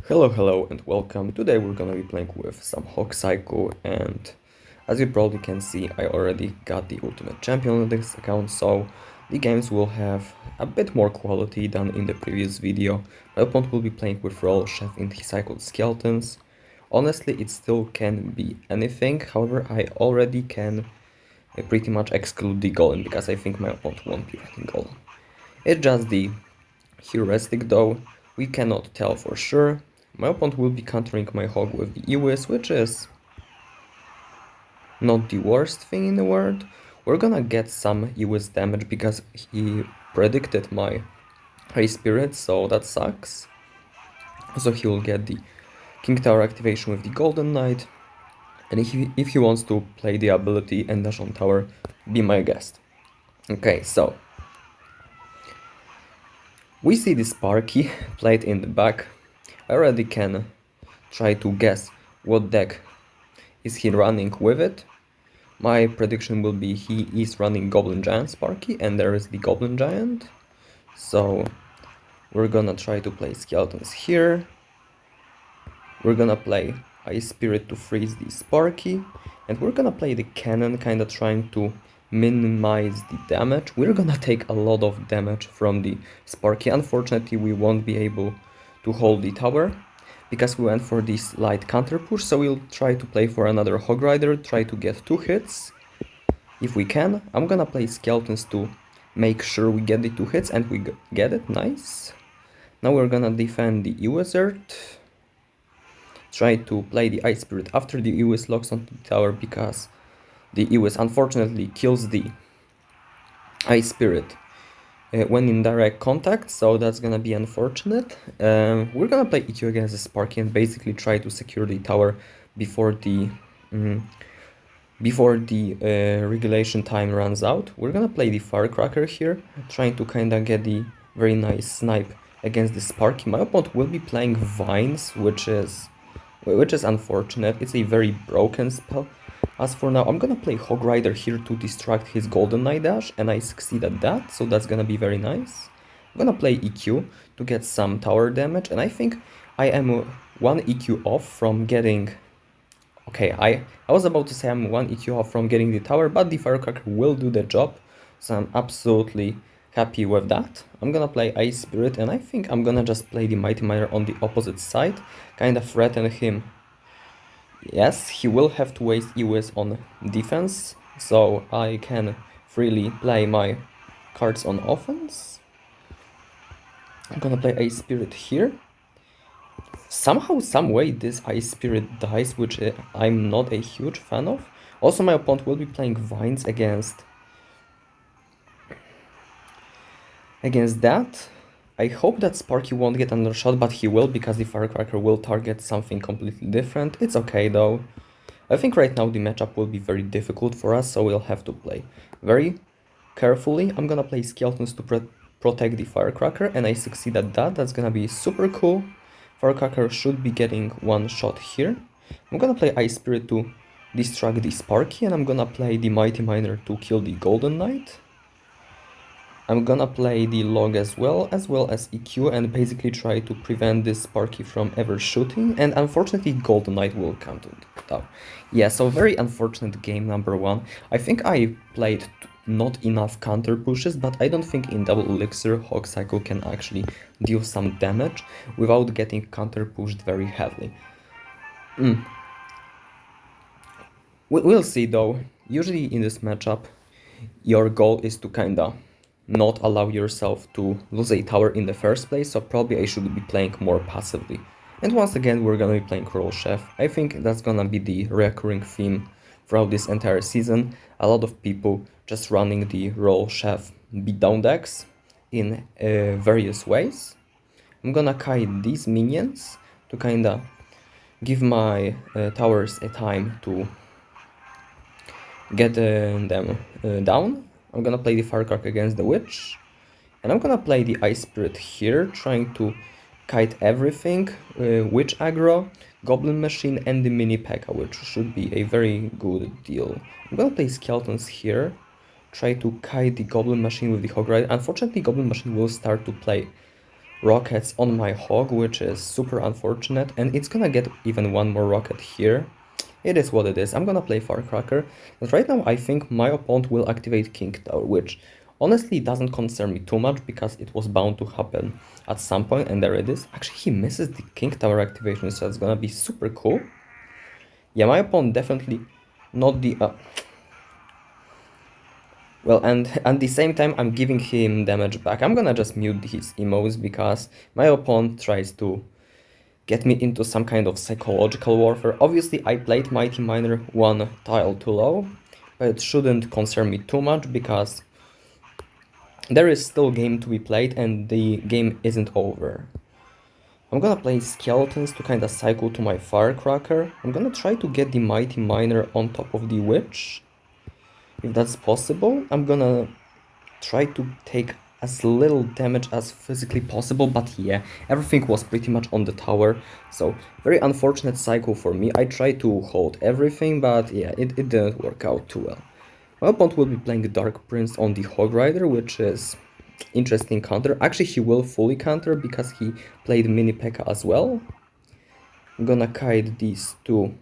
Hello and welcome. Today we're gonna be playing with some Hawk Cycle, and as you probably can see I already got the Ultimate Champion on this account, so the games will have a bit more quality than in the previous video. My opponent will be playing with Roll Chef in the Cycled Skeletons. Honestly, it still can be anything, however I already can pretty much exclude the Golem because I think my opponent won't be running Golem. It's just the heuristic though, we cannot tell for sure. My opponent will be countering my hog with the Ewis, which is not the worst thing in the world. We're gonna get some Ewis damage because he predicted my High Spirit, so that sucks. Also, he will get the King Tower activation with the Golden Knight. And if he wants to play the ability and dash on tower, be my guest. Okay, so we see the Sparky played in the back. I already can try to guess what deck is he running with it. My prediction will be he is running Goblin Giant Sparky, and there is the Goblin Giant. So we're gonna try to play Skeletons here. We're gonna play Ice Spirit to freeze the Sparky, and we're gonna play the Cannon, kinda trying to minimize the damage. We're gonna take a lot of damage from the Sparky. Unfortunately, we won't be able to hold the tower because we went for this light counter push, so we'll try to play for another Hog Rider, try to get 2 hits if we can. I'm gonna play Skeletons to make sure we get the 2 hits, and we get it, nice. Now we're gonna defend the E-Wizard, try to play the Ice Spirit after the Ewis locks onto the tower because the Ewis unfortunately kills the Ice Spirit when in direct contact, so that's gonna be unfortunate. We're gonna play EQ against the Sparky and basically try to secure the tower before the regulation time runs out. We're gonna play the Firecracker here, trying to kinda get the very nice snipe against the Sparky. My opponent will be playing Vines, which is unfortunate. It's a very broken spell. As for now, I'm gonna play Hog Rider here to distract his Golden Knight dash, and I succeed at that, so that's gonna be very nice. I'm gonna play EQ to get some tower damage, and I think I am 1 EQ off from getting... Okay, I was about to say I'm 1 EQ off from getting the tower, but the Firecracker will do the job, so I'm absolutely happy with that. I'm gonna play Ice Spirit, and I think I'm gonna just play the Mighty Miner on the opposite side, kinda threaten him. Yes, he will have to waste Ewis on defense, so I can freely play my cards on offense. I'm gonna play Ice Spirit here. Somehow, some way, this Ice Spirit dies, which I'm not a huge fan of. Also, my opponent will be playing Vines against that. I hope that Sparky won't get another shot, but he will, because the Firecracker will target something completely different. It's okay though. I think right now the matchup will be very difficult for us, so we'll have to play very carefully. I'm gonna play Skeletons to protect the Firecracker, and I succeed at that. That's gonna be super cool. Firecracker should be getting 1 shot here. I'm gonna play Ice Spirit to distract the Sparky, and I'm gonna play the Mighty Miner to kill the Golden Knight. I'm gonna play the log as well as EQ, and basically try to prevent this Sparky from ever shooting, and unfortunately Golden Knight will come to the tower. Yeah, so very unfortunate game number 1. I think I played not enough counter pushes, but I don't think in Double Elixir Hawk Cycle can actually deal some damage without getting counter pushed very heavily. We'll see though. Usually in this matchup your goal is to kinda not allow yourself to lose a tower in the first place, so probably I should be playing more passively. And once again we're gonna be playing Roll Chef. I think that's gonna be the recurring theme throughout this entire season. A lot of people just running the Roll Chef beatdown decks in various ways. I'm gonna kite these minions to kinda give my towers a time to get them down. I'm gonna play the Firecracker against the Witch, and I'm gonna play the Ice Spirit here, trying to kite everything, Witch aggro, Goblin Machine, and the Mini P.E.K.K.A, which should be a very good deal. I'm gonna play Skeletons here, try to kite the Goblin Machine with the Hog Rider. Unfortunately, Goblin Machine will start to play rockets on my hog, which is super unfortunate, and it's gonna get even one more rocket here. It is what it is. I'm gonna play Firecracker, and right now I think my opponent will activate King Tower, which honestly doesn't concern me too much because it was bound to happen at some point, and there it is. Actually, he misses the King Tower activation, so it's gonna be super cool. Yeah, my opponent definitely not the... Well, and at the same time, I'm giving him damage back. I'm gonna just mute his emos because my opponent tries to get me into some kind of psychological warfare. Obviously, I played Mighty Miner one tile too low, but it shouldn't concern me too much because there is still game to be played and the game isn't over. I'm gonna play Skeletons to kinda cycle to my Firecracker. I'm gonna try to get the Mighty Miner on top of the Witch. If that's possible, I'm gonna try to take as little damage as physically possible, but yeah, everything was pretty much on the tower, so very unfortunate cycle for me. I tried to hold everything, but yeah, it didn't work out too well. My opponent will be playing Dark Prince on the Hog Rider, which is interesting counter. Actually, he will fully counter because he played Mini P.E.K.K.A as well. I'm gonna kite these two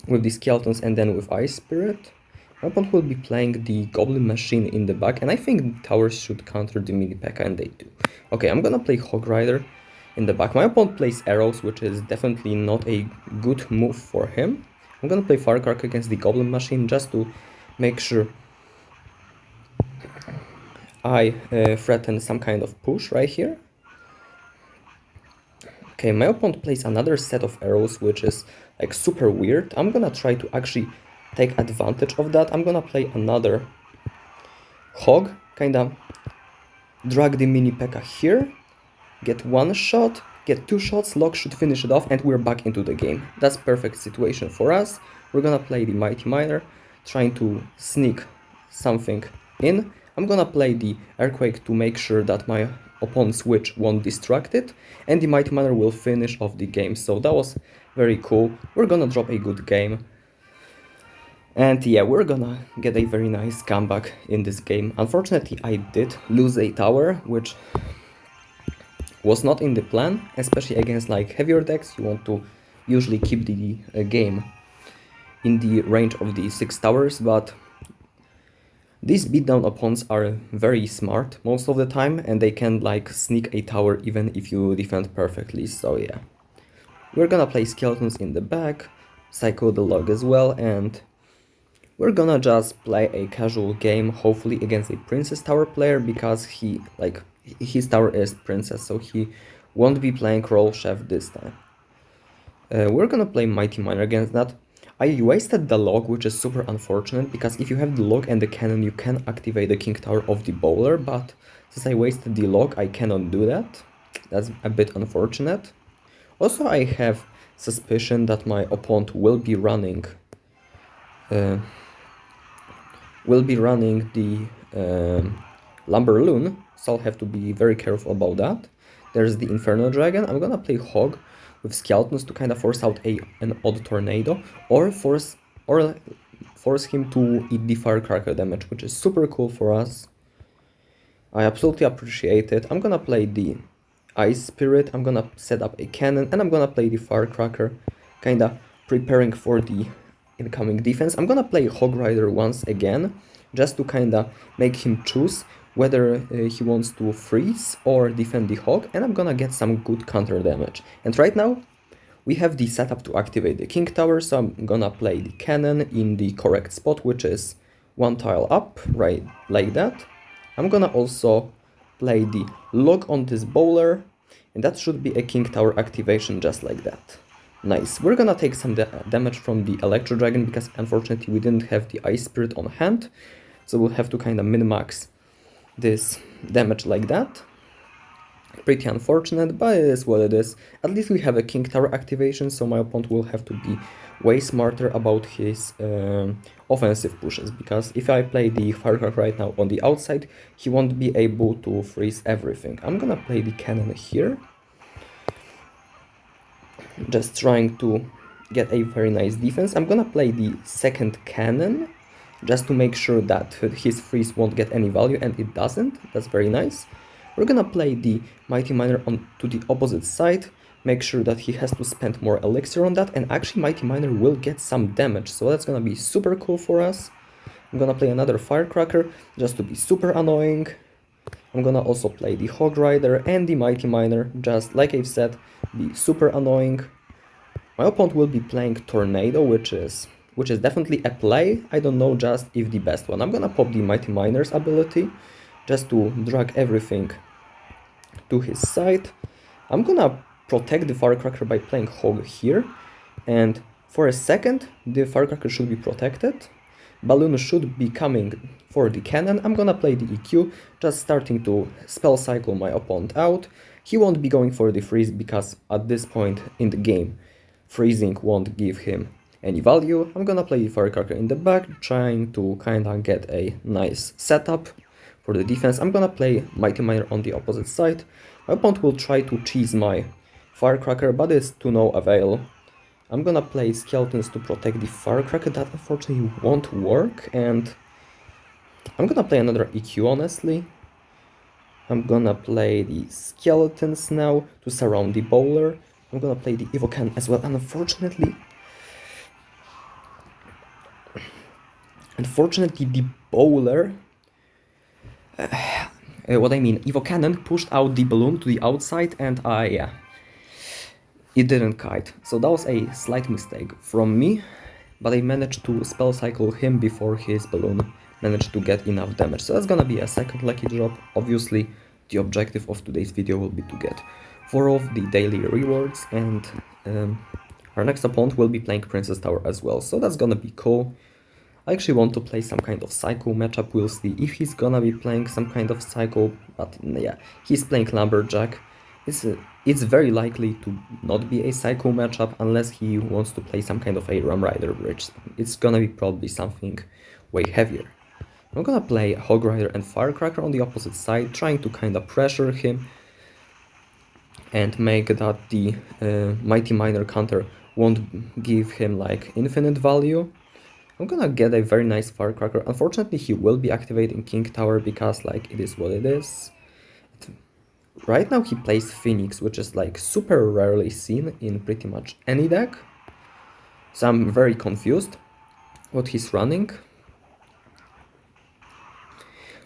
with the Skeletons and then with Ice Spirit. My opponent will be playing the Goblin Machine in the back, and I think towers should counter the Mini P.E.K.K.A, and they do. Okay, I'm gonna play Hog Rider in the back. My opponent plays arrows, which is definitely not a good move for him. I'm gonna play Firecracker against the Goblin Machine just to make sure I threaten some kind of push right here. Okay, my opponent plays another set of arrows, which is like super weird. I'm gonna try to actually take advantage of that. I'm gonna play another hog, kinda drag the Mini P.E.K.K.A here, get one shot, get two shots, lock should finish it off, and we're back into the game. That's perfect situation for us. We're gonna play the Mighty Miner, trying to sneak something in. I'm gonna play the Earthquake to make sure that my opponent's Witch won't distract it, and the Mighty Miner will finish off the game. So that was very cool. We're gonna drop a good game. And yeah, we're gonna get a very nice comeback in this game. Unfortunately, I did lose a tower, which was not in the plan, especially against like heavier decks. You want to usually keep the game in the range of the 6 towers, but these beatdown opponents are very smart most of the time, and they can like sneak a tower even if you defend perfectly, so yeah. We're gonna play Skeletons in the back, cycle the log as well, and we're gonna just play a casual game, hopefully against a Princess Tower player, because his tower is Princess, so he won't be playing Roll Chef this time. We're gonna play Mighty Miner against that. I wasted the log, which is super unfortunate, because if you have the log and the cannon, you can activate the King Tower of the bowler, but since I wasted the log, I cannot do that. That's a bit unfortunate. Also, I have suspicion that my opponent will be running the Lumber Loon, so I'll have to be very careful about that. There's the Inferno Dragon. I'm gonna play Hog with Skeletons to kind of force out an odd tornado, or force him to eat the Firecracker damage, which is super cool for us. I absolutely appreciate it. I'm gonna play the Ice Spirit, I'm gonna set up a cannon, and I'm gonna play the Firecracker, kinda preparing for the incoming defense. I'm gonna play Hog Rider once again, just to kinda make him choose whether he wants to freeze or defend the hog, and I'm gonna get some good counter damage. And right now, we have the setup to activate the King Tower, so I'm gonna play the cannon in the correct spot, which is one tile up, right like that. I'm gonna also play the log on this bowler, and that should be a King Tower activation just like that. Nice. We're gonna take some damage from the Electro Dragon because unfortunately we didn't have the Ice Spirit on hand, so we'll have to kind of min-max this damage like that. Pretty unfortunate, but it is what it is. At least we have a King Tower activation, so my opponent will have to be way smarter about his offensive pushes, because if I play the Firecracker right now on the outside, he won't be able to freeze everything. I'm gonna play the cannon here, just trying to get a very nice defense. I'm gonna play the second cannon, just to make sure that his freeze won't get any value, and it doesn't. That's very nice. We're gonna play the Mighty Miner on to the opposite side, make sure that he has to spend more elixir on that, and actually Mighty Miner will get some damage, so that's gonna be super cool for us. I'm gonna play another Firecracker, just to be super annoying. I'm gonna also play the Hog Rider and the Mighty Miner, just like I've said, be super annoying. My opponent will be playing Tornado, which is definitely a play. I don't know just if the best one. I'm gonna pop the Mighty Miner's ability, just to drag everything to his side. I'm gonna protect the Firecracker by playing Hog here, and for a second the Firecracker should be protected. Balloon should be coming for the cannon. I'm gonna play the EQ, just starting to spell cycle my opponent out. He won't be going for the freeze because at this point in the game, freezing won't give him any value. I'm gonna play the Firecracker in the back, trying to kinda get a nice setup for the defense. I'm gonna play Mighty Miner on the opposite side. My opponent will try to cheese my Firecracker, but it's to no avail. I'm gonna play Skeletons to protect the Firecracker. That unfortunately won't work, and I'm gonna play another EQ, honestly. I'm gonna play the Skeletons now to surround the Bowler. I'm gonna play the Evocan as well, and unfortunately the Bowler, Evo Cannon pushed out the balloon to the outside, and yeah, it didn't kite. So that was a slight mistake from me, but I managed to spell cycle him before his balloon managed to get enough damage. So that's gonna be a second lucky drop. Obviously, the objective of today's video will be to get 4 of the daily rewards, and our next opponent will be playing Princess Tower as well, so that's gonna be cool. I actually want to play some kind of Psycho matchup. We'll see if he's gonna be playing some kind of Psycho, but yeah, he's playing Lumberjack. It's very likely to not be a Psycho matchup unless he wants to play some kind of a Ram Rider bridge. It's gonna be probably something way heavier. I'm gonna play Hog Rider and Firecracker on the opposite side, trying to kinda pressure him and make that the Mighty Miner counter won't give him like infinite value. I'm gonna get a very nice Firecracker. Unfortunately, he will be activating King Tower because like it is what it is. Right now he plays Phoenix, which is like super rarely seen in pretty much any deck. So I'm very confused what he's running.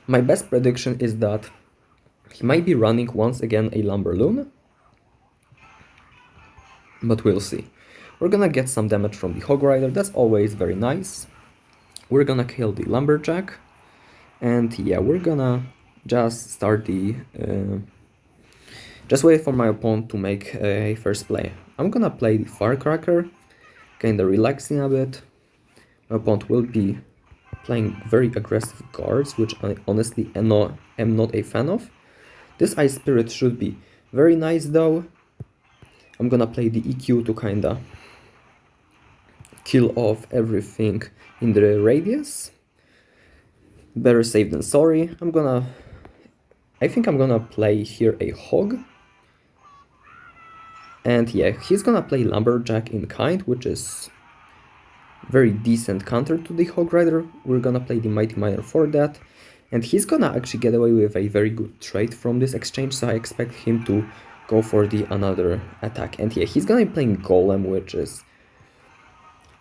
My best prediction is that he might be running once again a Lumber Loon, but we'll see. We're gonna get some damage from the Hog Rider, that's always very nice. We're gonna kill the Lumberjack, and yeah, we're gonna just start the... just wait for my opponent to make a first play. I'm gonna play the Firecracker, kinda relaxing a bit. My opponent will be playing very aggressive guards, which I honestly am not a fan of. This Ice Spirit should be very nice though. I'm gonna play the EQ to kinda kill off everything in the radius. Better safe than sorry. I think I'm gonna play here a Hog. And yeah, he's gonna play Lumberjack in kind, which is very decent counter to the Hog Rider. We're gonna play the Mighty Miner for that. And he's gonna actually get away with a very good trade from this exchange, so I expect him to go for the another attack. And yeah, he's gonna be playing Golem, which is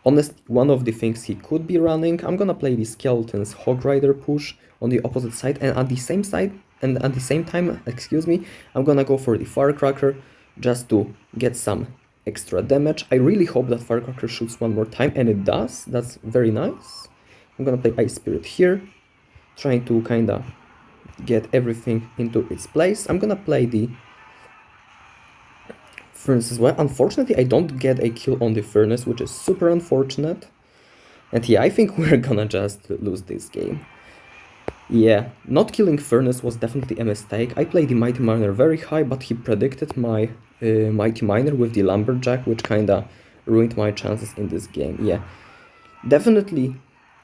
honestly one of the things he could be running. I'm gonna play the Skeleton's Hog Rider push on the opposite side, and at the same time, excuse me, I'm gonna go for the Firecracker just to get some extra damage. I really hope that Firecracker shoots one more time, and it does. That's very nice. I'm gonna play Ice Spirit here, trying to kinda get everything into its place. I'm gonna play the Furnace as well. Unfortunately, I don't get a kill on the Furnace, which is super unfortunate. And yeah, I think we're gonna just lose this game. Yeah, not killing Furnace was definitely a mistake. I played the Mighty Miner very high, but he predicted my Mighty Miner with the Lumberjack, which kinda ruined my chances in this game. Yeah, definitely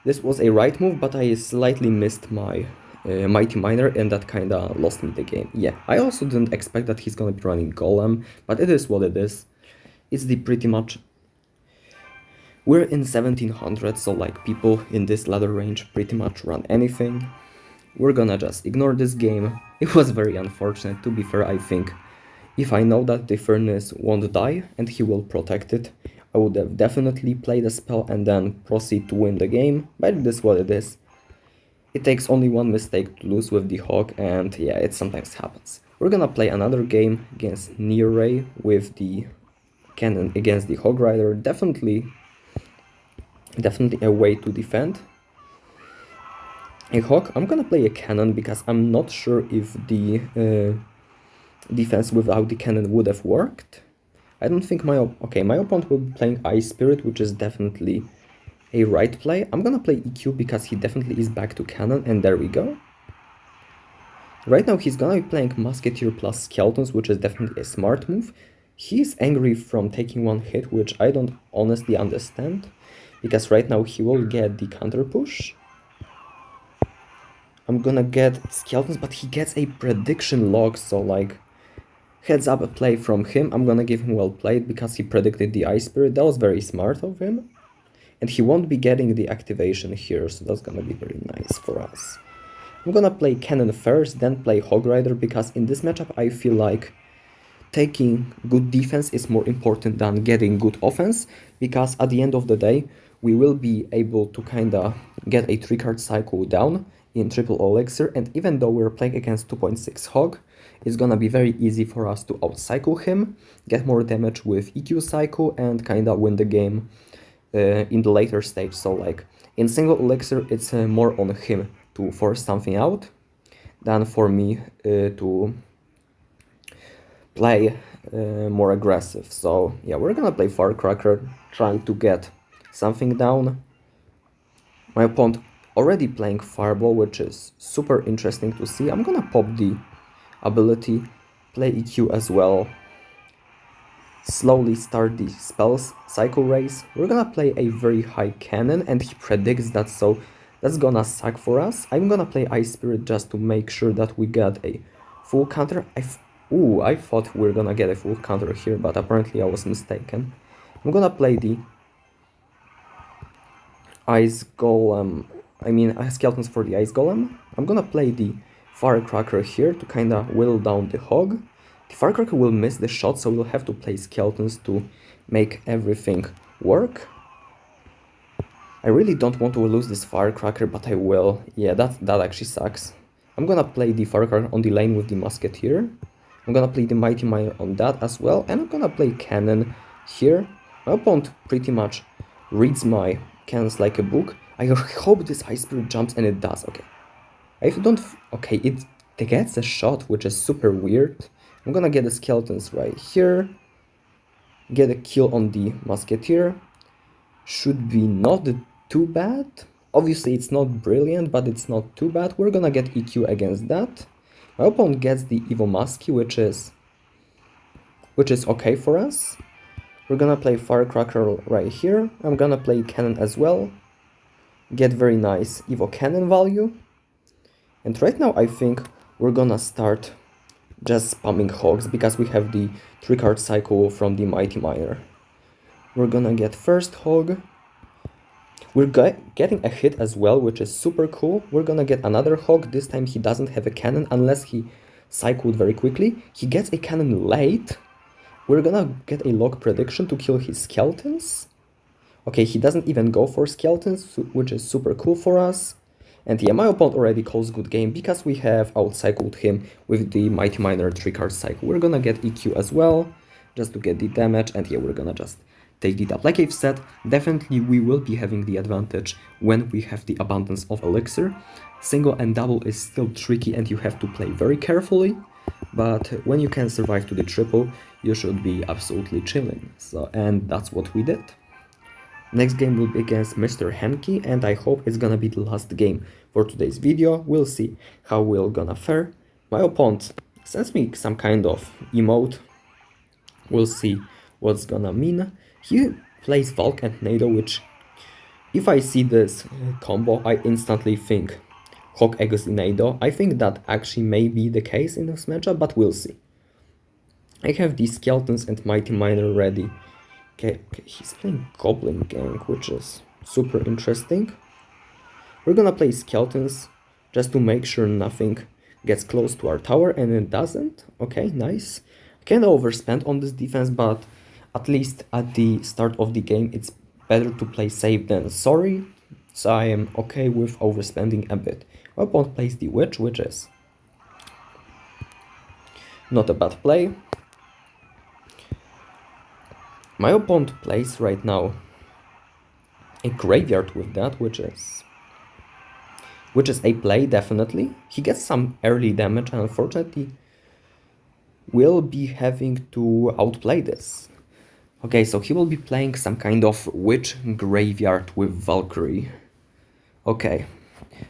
this was a right move, but I slightly missed my Mighty Miner, and that kinda lost me the game. Yeah, I also didn't expect that he's gonna be running Golem, but it is what it is. It's the pretty much... We're in 1700, so like people in this ladder range pretty much run anything. we're gonna just ignore this game. It was very unfortunate, to be fair, I think. If I know that the Furnace won't die and he will protect it, I would have definitely played a spell and then proceed to win the game, but it is what it is. It takes only one mistake to lose with the Hawk, and yeah, it sometimes happens. We're gonna play another game against Near Ray with the Cannon against the Hog Rider. Definitely a way to defend. A Hawk, I'm gonna play a Cannon because I'm not sure if the defense without the Cannon would have worked. I don't think my opponent will be playing Ice Spirit, which is definitely a right play. I'm gonna play EQ because he definitely is back to Cannon, and there we go. Right now he's gonna be playing Musketeer plus Skeletons, which is definitely a smart move. He's angry from taking one hit, which I don't honestly understand, because right now he will get the counter push. I'm gonna get Skeletons, but he gets a prediction log, so like, heads up a play from him. I'm gonna give him well played because he predicted the Ice Spirit. That was very smart of him. And he won't be getting the activation here, so that's gonna be very nice for us. I'm gonna play Cannon first, then play Hog Rider, because in this matchup I feel like taking good defense is more important than getting good offense, because at the end of the day we will be able to kinda get a 3-card cycle down in triple elixir, and even though we're playing against 2.6 Hog, it's gonna be very easy for us to outcycle him, get more damage with EQ cycle, and kinda win the game in the later stage. So like in single elixir it's more on him to force something out than for me to play more aggressive. So yeah, we're gonna play Firecracker, trying to get something down. My opponent already playing Fireball, which is super interesting to see. I'm gonna pop the ability, play EQ as well, slowly start the spells cycle race. We're gonna play a very high cannon, and he predicts that, so that's gonna suck for us. I'm gonna play Ice Spirit just to make sure that we get a full counter. I thought we were gonna get a full counter here, but apparently I was mistaken. I'm gonna play the Ice Golem, Skeletons for the Ice Golem. I'm gonna play the Firecracker here to kinda whittle down the Hog. The Firecracker will miss the shot, so we'll have to play Skeletons to make everything work. I really don't want to lose this Firecracker, but I will. Yeah, that actually sucks. I'm gonna play the Firecracker on the lane with the Musketeer. I'm gonna play the Mighty Miner on that as well, and I'm gonna play Cannon here. My opponent pretty much reads my cannons like a book. I hope this Ice Spirit jumps, and it does. Okay. It gets a shot, which is super weird. I'm gonna get the Skeletons right here. Get a kill on the Musketeer. Should be not too bad. Obviously it's not brilliant, but it's not too bad. We're gonna get EQ against that. My opponent gets the Evo Muskie, which is okay for us. We're gonna play Firecracker right here. I'm gonna play Cannon as well. Get very nice Evo Cannon value. And right now I think we're gonna start just spamming Hogs because we have the 3-card cycle from the Mighty Miner. We're gonna get first Hog. We're getting a hit as well, which is super cool. We're gonna get another Hog. This time he doesn't have a cannon unless he cycled very quickly. He gets a cannon late. We're gonna get a log prediction to kill his Skeletons. Okay, he doesn't even go for Skeletons, which is super cool for us. And yeah, my opponent already calls good game because we have outcycled him with the Mighty Miner 3-card cycle. We're gonna get EQ as well, just to get the damage, and yeah, we're gonna just take it up. Like I've said, definitely we will be having the advantage when we have the abundance of elixir. Single and double is still tricky and you have to play very carefully, but when you can survive to the triple, you should be absolutely chilling. And that's what we did. Next game will be against Mr. Henke, and I hope it's gonna be the last game for today's video. We'll see how we're gonna fare. My opponent sends me some kind of emote. We'll see what's gonna mean. He plays Valk and NATO, which, if I see this combo, I instantly think Hawk Eggs NATO. I think that actually may be the case in this matchup, but we'll see. I have these Skeletons and Mighty Miner ready. Okay, he's playing Goblin Gang, which is super interesting. We're gonna play Skeletons just to make sure nothing gets close to our tower, and it doesn't. Okay, nice. I can overspend on this defense, but at least at the start of the game it's better to play safe than sorry, so I am okay with overspending a bit. My opponent plays the witch, which is not a bad play. My opponent plays right now a graveyard with that, which is a play, definitely. He gets some early damage and unfortunately will be having to outplay this. Okay, so he will be playing some kind of witch graveyard with Valkyrie. Okay,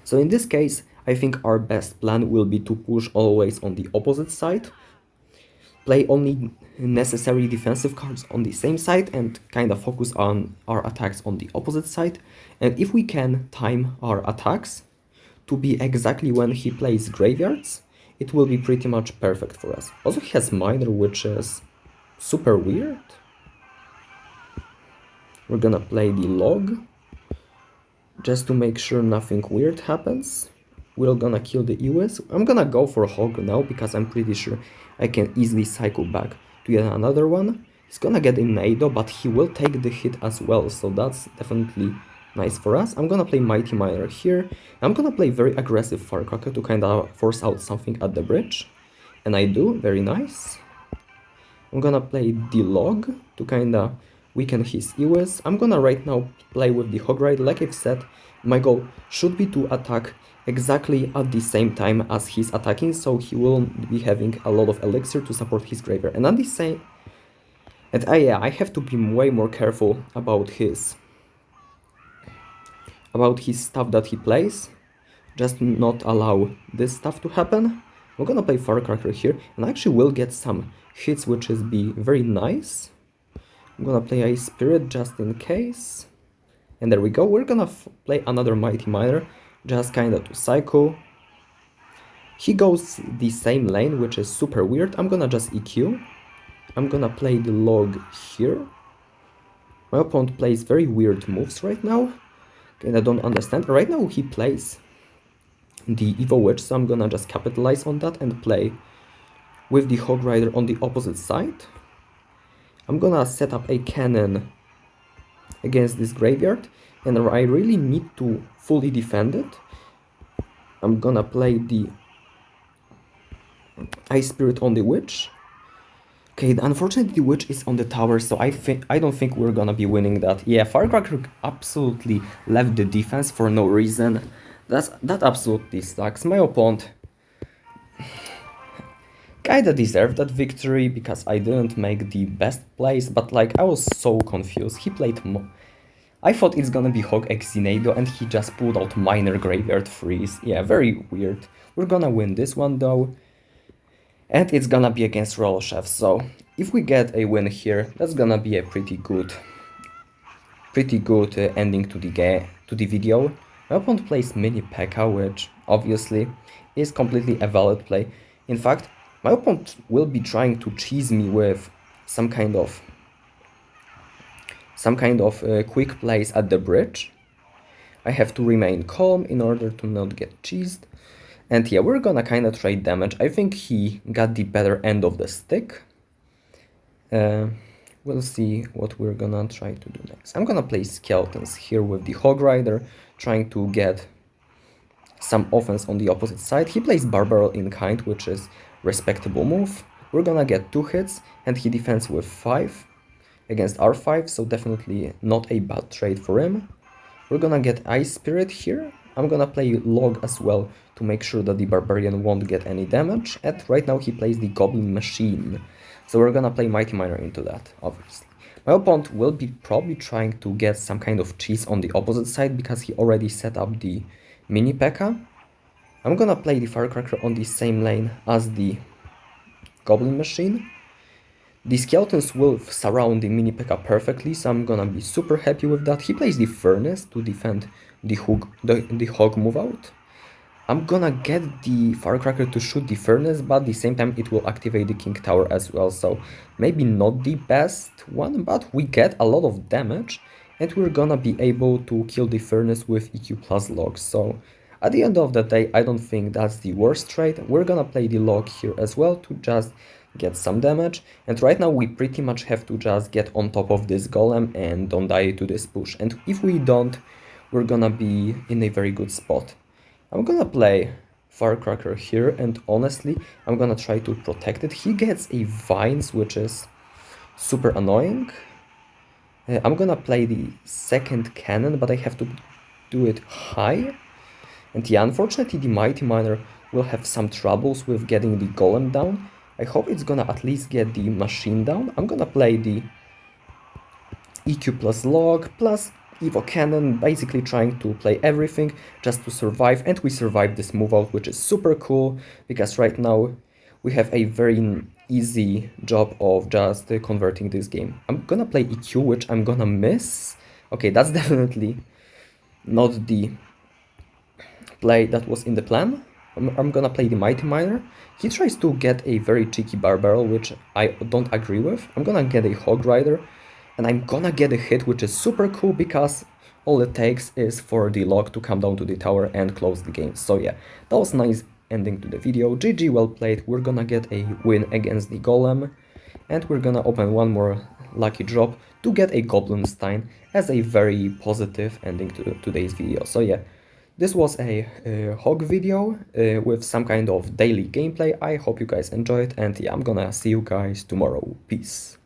so in this case, I think our best plan will be to push always on the opposite side, play only necessary defensive cards on the same side and kind of focus on our attacks on the opposite side. And if we can time our attacks to be exactly when he plays graveyards, it will be pretty much perfect for us. Also, he has Miner, which is super weird. We're gonna play the log just to make sure nothing weird happens. We're gonna kill the EOS. I'm gonna go for Hog now because I'm pretty sure I can easily cycle back to get another one. He's gonna get a Nado, but he will take the hit as well, so that's definitely nice for us. I'm gonna play Mighty Miner here. I'm gonna play very aggressive Firecracker to kinda force out something at the bridge. And I do, very nice. I'm gonna play the log to kinda weaken his EOS. I'm gonna right now play with the Hog Ride. Like I've said, my goal should be to attack exactly at the same time as he's attacking, so he will be having a lot of elixir to support his graveyard. And at the same... And yeah, I have to be way more careful about his stuff that he plays. Just not allow this stuff to happen. I'm gonna play Firecracker here, and I actually will get some hits, which is be very nice. I'm gonna play Ice Spirit just in case. And there we go. We're gonna play another Mighty Miner, just kinda to cycle. He goes the same lane, which is super weird. I'm gonna just EQ. I'm gonna play the log here. My opponent plays very weird moves right now. And I don't understand. Right now he plays the Evo Witch, so I'm gonna just capitalize on that and play with the Hog Rider on the opposite side. I'm gonna set up a cannon against this graveyard, and I really need to fully defend it. I'm gonna play the Ice Spirit on the Witch. Okay, unfortunately the Witch is on the tower, so I don't think we're gonna be winning that. Yeah, Firecracker absolutely left the defense for no reason. That absolutely sucks. My opponent kinda deserved that victory because I didn't make the best plays, but like I was so confused. He played I thought it's gonna be Hog Exinado and he just pulled out Miner Graveyard Freeze. Yeah, very weird. We're gonna win this one though. And it's gonna be against Royal Chef, so if we get a win here, that's gonna be a pretty good ending to the video. My opponent plays Mini P.E.K.K.A, which obviously is completely a valid play. In fact, my opponent will be trying to cheese me with some kind of quick plays at the bridge. I have to remain calm in order to not get cheesed. And yeah, we're gonna kinda trade damage. I think he got the better end of the stick. We'll see what we're gonna try to do next. I'm gonna play Skeletons here with the Hog Rider, trying to get some offense on the opposite side. He plays Barbarel in kind, which is respectable move. We're gonna get 2 hits, and he defends with 5 against R5, so definitely not a bad trade for him. We're gonna get Ice Spirit here. I'm gonna play Log as well to make sure that the Barbarian won't get any damage. And right now he plays the Goblin Machine, so we're gonna play Mighty Miner into that, obviously. My opponent will be probably trying to get some kind of cheese on the opposite side because he already set up the Mini P.E.K.K.A. I'm gonna play the Firecracker on the same lane as the Goblin Machine. The Skeletons will surround the Mini P.E.K.K.A perfectly, so I'm gonna be super happy with that. He plays the Furnace to defend the Hog move out. I'm gonna get the Firecracker to shoot the Furnace, but at the same time it will activate the King Tower as well, so maybe not the best one, but we get a lot of damage and we're gonna be able to kill the Furnace with EQ plus Log, so At the end of the day, I don't think that's the worst trade. We're gonna play the log here as well to just get some damage. And right now we pretty much have to just get on top of this golem and don't die to this push. And if we don't, we're gonna be in a very good spot. I'm gonna play Firecracker here, and honestly, I'm gonna try to protect it. He gets a Vines, which is super annoying. I'm gonna play the second cannon, but I have to do it high. And yeah, unfortunately, the Mighty Miner will have some troubles with getting the Golem down. I hope it's gonna at least get the machine down. I'm gonna play the EQ plus log plus Evo Cannon, basically trying to play everything just to survive, and we survived this move out, which is super cool, because right now we have a very easy job of just converting this game. I'm gonna play EQ, which I'm gonna miss. Okay, that's definitely not the play that was in the plan. I'm gonna play the Mighty Miner. He tries to get a very cheeky Bar Barrel, which I don't agree with. I'm gonna get a Hog Rider, and I'm gonna get a hit, which is super cool because all it takes is for the log to come down to the tower and close the game. So yeah, that was nice ending to the video. GG, well played. We're gonna get a win against the Golem, and we're gonna open one more lucky drop to get a Goblin Stein as a very positive ending to today's video. So yeah, this was a hog video with some kind of daily gameplay. I hope you guys enjoyed, and yeah, I'm gonna see you guys tomorrow. Peace.